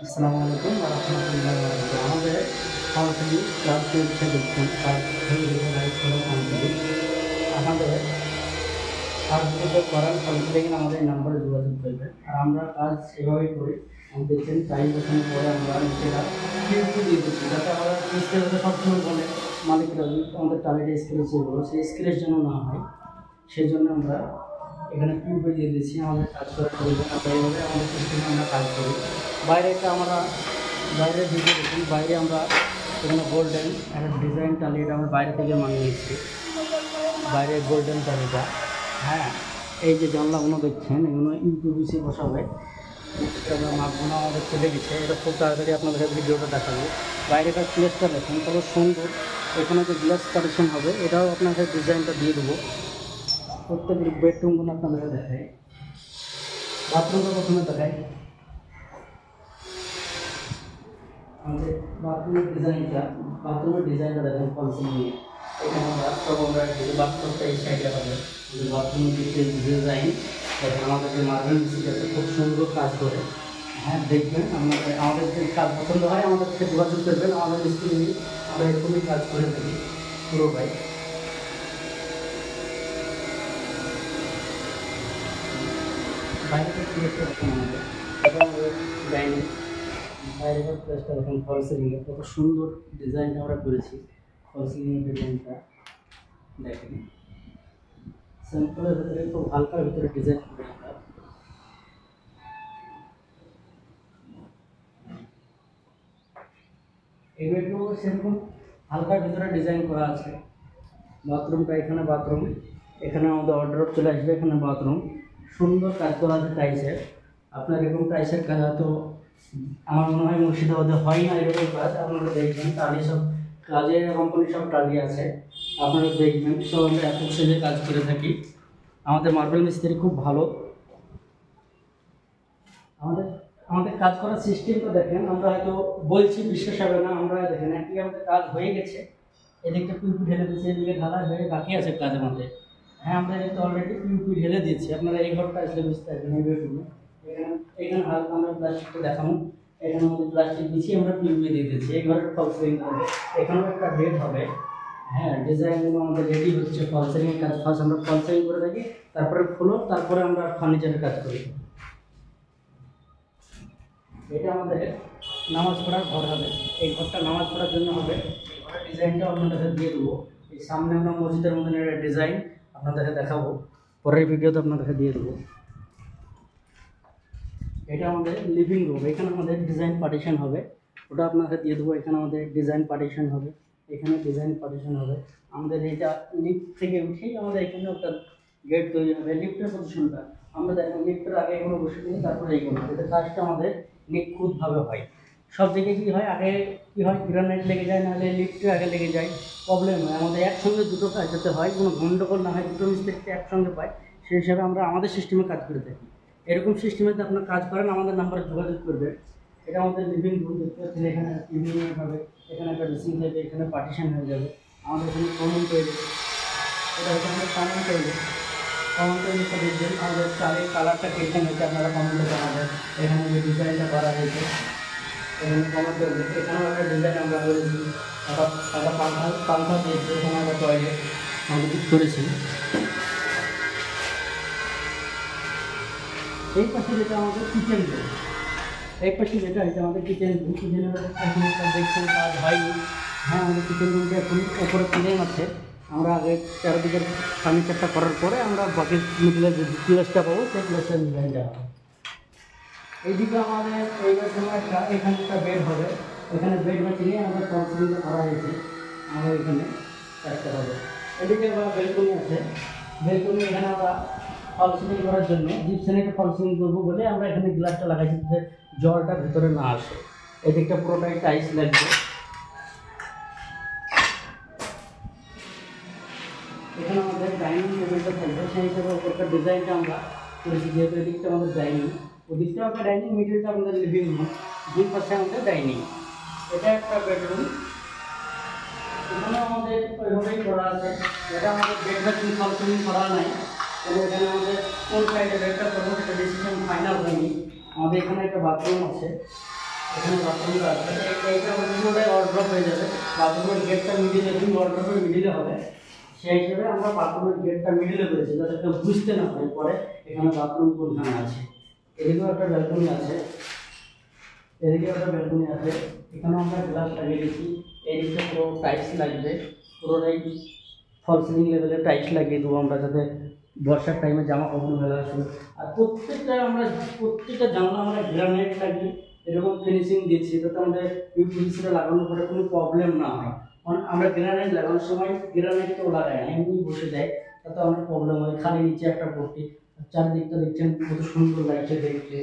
আসসালামু আলাইকুম ওয়া রাহমাতুল্লাহি ওয়া বারাকাতুহু। আমাদের সরাসরি ক্লাস চলছে দেখছেন কাজ লাইভ করা কমপ্লিট। আমাদের কাজ যদি করার ফলে দেখেন আমাদের নাম্বারে যোগাযোগ করবেন। আর আমরা কাজ এভাবেই করি। দেখছেন টাইম বসানোর পরে আমরা নিজেরা কিউকিউ দিয়ে দিচ্ছি যাতে আমরা মিস্ত্রি সবসময় বলে মালিকরা আমাদের টার্গেট স্ক্রেচ এগুলো সেই স্ক্রেচ যেন না হয়, সেই জন্য আমরা এখানে কিউবে দিয়ে দিচ্ছি। আমাদের কাজ করার প্রয়োজন আমরা এইভাবে আমাদের সিস্টেমে আমরা কাজ করি। বাইরে একটা আমরা বাইরে ভিডিও দেখুন, বাইরে আমরা এখানে গোল্ডেন একটা ডিজাইন টালি, এটা আমরা বাইরে থেকে মানিয়েছি। বাইরে গোল্ডেন টালিটা, হ্যাঁ, এই যে জানলাগুলো দেখছেন এগুলো ইউপিভিসি বসাবে। আমরা মাপগুলো আমাদের চলে গেছে, এটা খুব তাড়াতাড়ি আপনাদের ভিডিওটা দেখাবো। বাইরেকার প্লেসটা দেখুন কত সুন্দর। এখানে যে গ্লাস পার্টিশন হবে এটাও আপনাদের ডিজাইনটা দিয়ে দেবো। প্রত্যেক বেডরুমগুলো আপনাদের দেখায়। বাথরুমটা প্রথমে দেখায়। আমাদের বাথরুমের ডিজাইনটা দেখেন ফলসিং নিয়ে। এখানে আমরা বাথরুমটা এই সাইডে হবে। বাথরুমের ডিজাইন দেখেন, আমাদের যে মার্বেল মিস্ত্রিটা খুব সুন্দর কাজ করে। হ্যাঁ, দেখবেন আমাদের যে কাজ পছন্দ হয় আমাদের সাথে যোগাযোগ করবেন। আমাদের মিস্ত্রি আমরা এরকমই কাজ করে থাকি পুরোটাই। বাইরে প্লেসটা দেখুন, আমাদের এটা আমাদের ডাইনিং। বাইরেকার প্লেসটা দেখুন, ফল সিলিংয়ে কত সুন্দর ডিজাইনটা আমরা করেছি। ফল সিলিংয়ের ডিজাইনটা দেখেন, সিম্পলের ভিতরে খুব হালকার ভিতরে ডিজাইন করে আমরা। এই বেডরুমও সেরকম হালকার ভিতরে ডিজাইন করা আছে। বাথরুমটা এখানে বাথরুম, এখানে আমাদের অর্ডার চলে আসবে। এখানে বাথরুম সুন্দর কাজ করা আছে টাইসের। আপনার এরকম টাইসের কাজ হয়তো আমার মনে হয় মুর্শিদাবাদে হয় না এরকম কাজ। আপনারা দেখবেন টালি সব কাজের কোম্পানি সব টালি আছে, আপনারা দেখবেন সব আমরা এত সেজে কাজ করে থাকি। আমাদের মার্বেল মিস্ত্রি খুব ভালো। আমাদের আমাদের কাজ করার সিস্টেমটা দেখেন, আমরা হয়তো বলছি বিশ্বাস হবে না। আমরা দেখেন একই আমাদের কাজ হয়ে গেছে, এদিকটা পিউপি ঢেলে দিয়েছি, এদিকে ঢালা হয়ে বাকি আছে কাজ আমাদের। হ্যাঁ, আমরা এদিকে অলরেডি পিউপি ঢেলে দিয়েছি। আপনারা এই ঘরটা আসলে বুঝতে পারবেন। এই বেডরুমে এখানে এখানে হালকা আমরা প্লাস্টিকটা দেখানো, এখানে আমাদের প্লাস্টিক দিচ্ছি, আমরা পিউপি দিয়ে দিচ্ছি। এই ঘরের ফল সিলিং হবে, এখানেও একটা বেড হবে। হ্যাঁ, ডিজাইনগুলো আমাদের রেডি হচ্ছে। ফল সিলিংয়ের কাজ ফার্স্ট আমরা ফল সিলিং করে থাকি, তারপরে ফ্লোর, তারপরে আমরা ফার্নিচারের কাজ করি। এটা আমাদের নামাজ পড়ার ঘর হবে। এই ঘরটা নামাজ পড়ার জন্য হবে। এই ঘরের ডিজাইনটা আপনাদের দিয়ে দেবো। এই সামনে আমরা মসজিদের মধ্যে একটা ডিজাইন আপনাদেরকে দেখাবো, পরের ভিডিওতে আপনাদেরকে দিয়ে দেবো। এটা আমাদের লিভিং রুম, এখানে আমাদের ডিজাইন পার্টিশন হবে, ওটা আপনাকে দিয়ে দেবো। এখানে আমাদের ডিজাইন পার্টিশন হবে, এখানে ডিজাইন পার্টিশন হবে। আমাদের এটা লিফট থেকে উঠেই আমাদের এখানে একটা গেট তৈরি হবে। লিফটের পজিশনটা আমরা দেখেন, লিফটের আগে এগুলো বসে দিই, তারপরে এইগুলো। এটা কাজটা আমাদের নিখুঁতভাবে হয়। সব জায়গায় কী হয়, আগে কী হয় গ্রানাইট লেগে যায়, নাহলে লিফটে আগে লেগে যায়, প্রবলেম হয়। আমাদের একসঙ্গে দুটো কাজ যাতে হয়, কোনো গণ্ডগোল না হয়, দুটো মিস্ত্রিকে একসঙ্গে পায়, সেই হিসাবে আমরা আমাদের সিস্টেমে কাজ করে থাকি। এরকম সিস্টেমেতে আপনার কাজ করেন, আমাদের নাম্বারে যোগাযোগ করবেন। এটা আমাদের লিভিং রুম দেখতে পাচ্ছেন, এখানে টিভি হবে, এখানে একটা ড্রেসিং টেবিল, এখানে পার্টিশন হয়ে যাবে। আমাদের এখানে কমন টয়লেট, এটা হচ্ছে আমাদের কমন টয়লেট। কমন টয়লেটটা দেখবেন আমাদের চালের কালারটা কেটে হয়েছে, আপনারা কমেন্টে জানাবেন। এখানে যে ডিজাইনটা করা হয়েছে, এখানে কমন টয়লেট, এখানেও একটা ডিজাইন আমরা করেছি। একটা পাংখা দিয়েছি, এখানে একটা টয়লেট আমাদের করেছি। এই পাশে যেটা আমাদের কিচেন রুম, এই পাশে যেটা হচ্ছে আমাদের কিচেন রুম। কিচেনের দেখছেন কাজ হয়নি। হ্যাঁ, আমাদের কিচেন রুমটা এখন ওপরে প্লেন আছে। আমরা আগে চারিদিকের ফার্নিচারটা করার পরে আমরা বাকি মিডিলের যে প্লেসটা পাবো সেই প্লেসের ডিজাইনটা হবে। এইদিকে আমাদের এই একটা এখানে একটা বেড হবে, এখানে বেড বাঁচিয়ে আমাদের ফলসিলিংটা করা হয়েছে। আমাদের এখানে কাজটা হবে। এদিকে আবার বেলকনি আছে। বেলকনি এখানে আমরা ফল সিলিং করার জন্য জিপসানিতে ফল সিলিং করবো বলে আমরা এখানে গ্লাসটা লাগাইছি যাতে জলটা ভিতরে না আসে। এদিকটা পুরোটাই টাইলস লাগবে। এখানে আমাদের ডাইনিং টেবিলটা থাকবে, সেই হিসাবে ওপরকার ডিজাইনটা আমরা করেছি। যেহেতু এদিকটা আমাদের ডাইনিং, ওদিকটা আমাদের ডাইনিং, মিডিলটা আমাদের লিভিং রুম, দুই পাশে আমাদের ডাইনিং। এটা একটা বেডরুম, এখানে আমাদের ওইভাবেই করা আছে। এটা আমাদের বেড বাথরুম ফল সিলিং করা নাই, তবে এখানে আমাদের কোন সাইডে বেডটা করবো সেটা ডিসিশন ফাইনাল হয়নি। আমাদের এখানে একটা বাথরুম আছে, এখানে বাথরুমটা আছে, এইটা পুরোটাই ওয়ার্ড্রপ হয়ে যাবে। বাথরুমের গেটটা মিডিলে, দুই ওয়ার্ড্রপের মিডিলে হবে, সেই হিসেবে আমরা বাথরুমের গেটটা মিডিলে করেছি যাতে কেউ বুঝতে না পারে পরে এখানে বাথরুম কোনখানে আছে। এদিকেও একটা ব্যালকনি আছে, এদিকেও একটা ব্যালকনি আছে, এখানেও আমরা গ্লাস লাগিয়ে দিয়েছি। এইদিকে পুরো টাইলস লাগবে, পুরোটাই ফল সিলিং লেভেলের টাইলস লাগিয়ে দেবো আমরা, যাতে বর্ষার টাইমে জামা কাপড় মেলা আসবে। আর প্রত্যেকটা জানলা আমরা গ্রানাইট লাগিয়ে এরকম ফিনিশিং দিচ্ছি, যাতে আমাদের ইউপিভিসিটা লাগানোর পরে কোনো প্রবলেম না হয়। আমরা গ্রানাইট লাগানোর সময় গ্রানাইট কেউ লাগাই না, এমনি বসে যায়, তাতে অনেক প্রবলেম হয়। খালি নিচে একটা পট্টি, চারদিকটা দেখছেন কত সুন্দর লাগছে দেখতে।